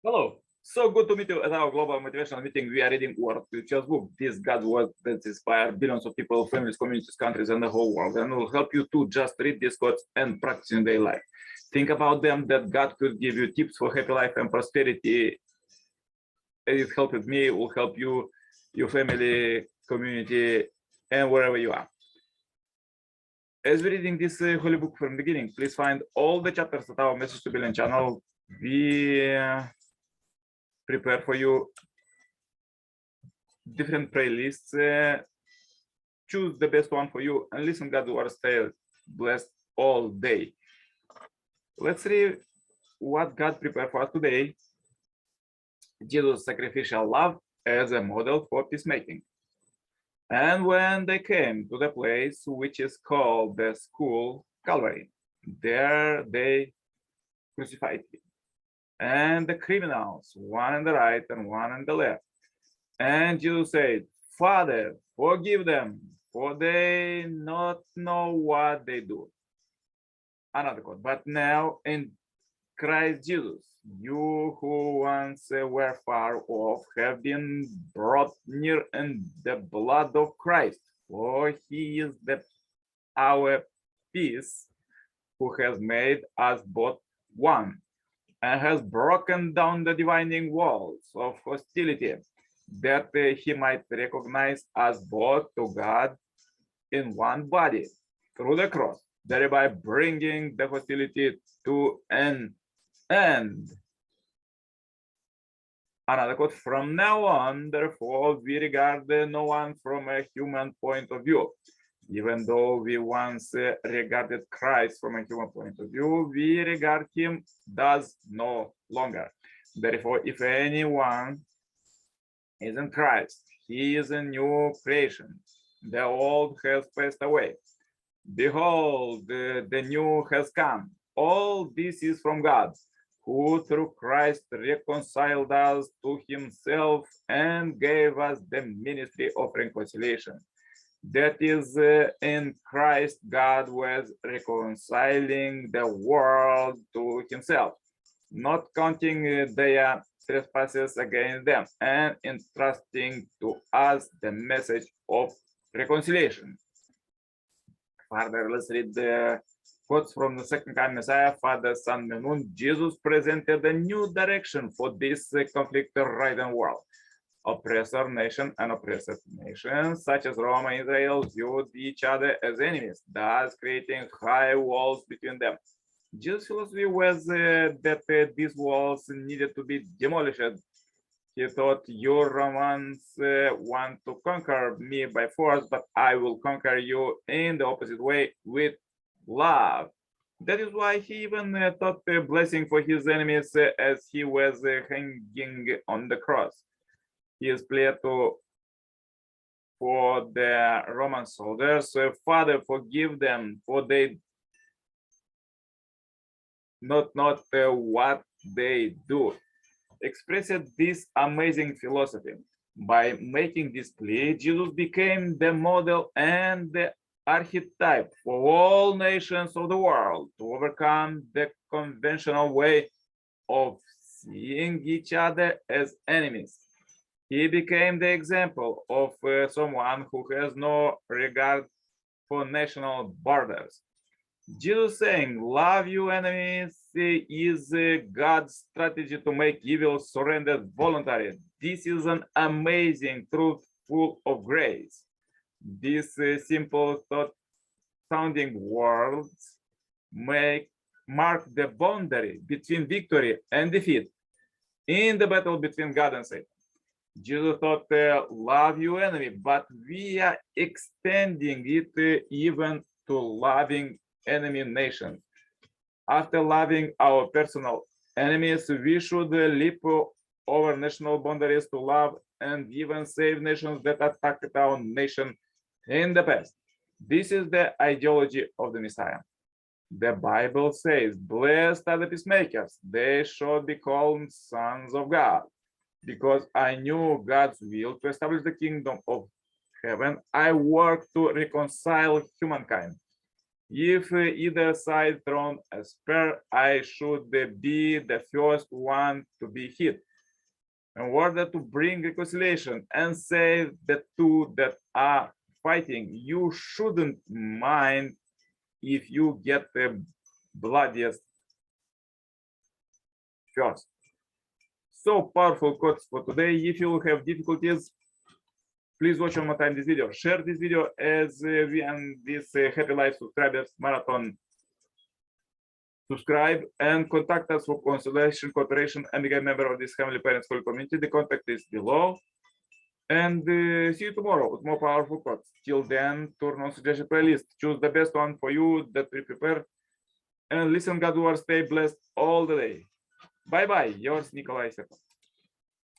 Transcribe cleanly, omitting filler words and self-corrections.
Hello. So good to meet you at our global motivational meeting. We are reading Word Futures book. This God's word that inspires billions of people, families, communities, countries, and the whole world, and will help you to just read these quotes and practice in their life. Think about them that God could give you tips for happy life and prosperity. It helped me, it will help you, your family, community, and wherever you are. As we're reading this holy book from the beginning, please find all the chapters at our Message to Billion channel. We prepare for you different playlists. Choose the best one for you and listen God's word. Stay blessed all day. Let's read what God prepared for us today. Jesus' sacrificial love as a model for peacemaking. And when they came to the place which is called the school Calvary, there they crucified him, and the criminals, one on the right and one on the left. And Jesus said, Father, forgive them, for they not know what they do. Another quote. But now in Christ Jesus, you who once were far off have been brought near in the blood of Christ, for he is our peace, who has made us both one, and has broken down the dividing walls of hostility, that he might recognize us both to God in one body through the cross, thereby bringing the hostility to an end. Another quote, from now on, therefore, we regard no one from a human point of view. Even though we once regarded Christ from a human point of view, we regard him thus no longer. Therefore, if anyone is in Christ, he is a new creation. The old has passed away. Behold, the new has come. All this is from God, who through Christ reconciled us to himself and gave us the ministry of reconciliation. That is, in Christ, God was reconciling the world to himself, not counting their trespasses against them, and entrusting to us the message of reconciliation. Further, let's read the quotes from the second time Messiah, Father, Son, Moon. Jesus presented a new direction for this conflicted right and world. Oppressor nation and oppressed nations, such as Rome and Israel, viewed each other as enemies, thus creating high walls between them. Jesus' philosophy was that these walls needed to be demolished. He thought, you Romans want to conquer me by force, but I will conquer you in the opposite way, with love. That is why he even taught a blessing for his enemies as he was hanging on the cross. He is clear for the Roman soldiers, Father, forgive them, for they not what they do. Expressed this amazing philosophy. By making this plea, Jesus became the model and the archetype for all nations of the world to overcome the conventional way of seeing each other as enemies. He became the example of someone who has no regard for national borders. Jesus saying, love your enemies is God's strategy to make evil surrendered voluntary. This is an amazing truth full of grace. These simple thought sounding words mark the boundary between victory and defeat in the battle between God and Satan. Jesus taught, love your enemy, but we are extending it even to loving enemy nations. After loving our personal enemies, we should leap over national boundaries to love and even save nations that attacked our nation in the past. This is the ideology of the Messiah. The Bible says, blessed are the peacemakers, they shall be called sons of God. Because I knew God's will to establish the kingdom of heaven, I worked to reconcile humankind. If either side thrown a spear, I should be the first one to be hit. In order to bring reconciliation and save the two that are fighting, you shouldn't mind if you get the bloodiest first. So powerful quotes for today. If you have difficulties, please watch one more time this video. Share this video as we end this Happy Life Subscribers Marathon. Subscribe and contact us for consultation, cooperation, and become a member of this Family Parents School community. The contact is below. And see you tomorrow with more powerful quotes. Till then, turn on suggestion playlist. Choose the best one for you that we prepare. And listen God's word. Stay blessed all the day. Bye-bye. Yours, Nicolae.